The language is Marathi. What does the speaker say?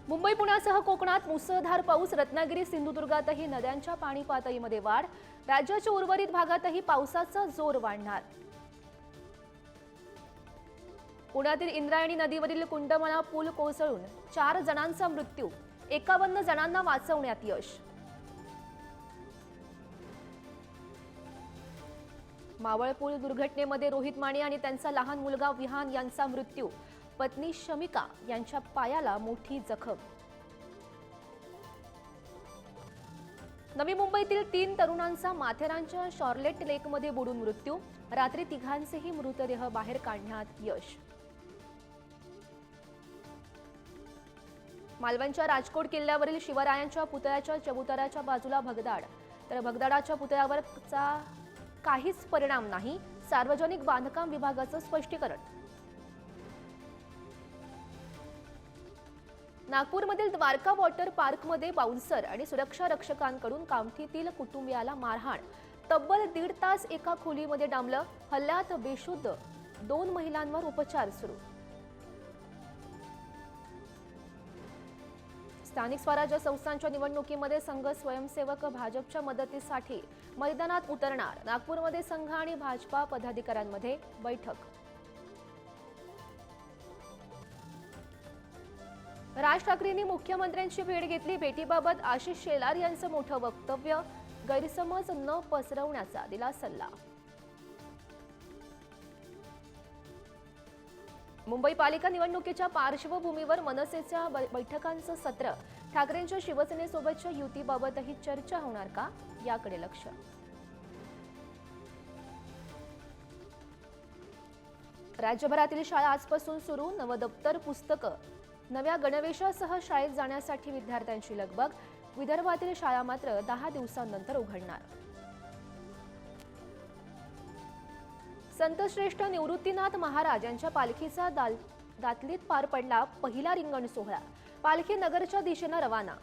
मुंबई पुण्यासह कोकणात मुसळधार पाऊस, रत्नागिरी सिंधुदुर्गातही नद्यांच्या पाणी पातळीमध्ये वाढ, राज्याच्या उर्वरित भागातही पावसाचा जोर वाढणार। पुण्यातील इंद्रायणी नदीवरील कुंडमळा पूल कोसळून 4 जणांचा मृत्यू, 51 जणांना वाचवण्यात यश। मावळ पूल दुर्घटनेमध्ये रोहित माने आणि त्यांचा लहान मुलगा विहान यांचा मृत्यू, पत्नी शमिका यांच्या पायाला मोठी जखम। नवी मुंबईतील 3 तरुणांचा माथेरानच्या शॉर्लेट लेकमध्ये बुडून मृत्यू, रात्री तिघांचेही मृतदेह बाहेर काढण्यात यश। मालवणच्या राजकोट किल्ल्यावरील शिवरायांच्या पुतळ्याच्या चबुतराच्या बाजूला भगदाड, तर भगदाडाच्या पुतळ्यावरचा काहीच परिणाम नाही, सार्वजनिक बांधकाम विभागाचं स्पष्टीकरण। नागपूरमधील द्वारका वॉटर पार्कमध्ये बाउन्सर आणि सुरक्षा रक्षकांकडून कामठीतील कुटुंबियाला मारहाण, तब्बल 1.5 तास एका खोलीमध्ये डांबलं, हल्ल्यात बेशुद्ध 2 महिलांवर उपचार सुरू। स्थानिक स्वराज्य संस्थांच्या निवडणुकीमध्ये संघ स्वयंसेवक भाजपच्या मदतीसाठी मैदानात उतरणार, नागपूरमध्ये संघ आणि भाजपा पदाधिकाऱ्यांमध्ये बैठक। राज ठाकरेंनी मुख्यमंत्र्यांची भेट घेतली, भेटीबाबत आशिष शेलार यांचं मोठं वक्तव्य, गैरसमज न पसरवण्याचा दिला सल्ला। मुंबई पालिका निवडणुकीच्या पार्श्वभूमीवर मनसेच्या बैठकांचं सत्र, ठाकरेंच्या शिवसेनेसोबतच्या युतीबाबतही चर्चा होणार का, याकडे लक्ष। राज्यभरातील शाळा आजपासून सुरू, नवदप्तर पुस्तकं, नव्या गणवेशासह शाळेत जाण्यासाठी विद्यार्थ्यांची लगबग, विदर्भातील शाळा मात्र 10 दिवसांनंतर उघडणार। संतश्रेष्ठ निवृत्तीनाथ महाराज यांच्या पालखीचा दातलीत पार पडला पहिला रिंगण सोहळा, पालखी नगरच्या दिशेने रवाना।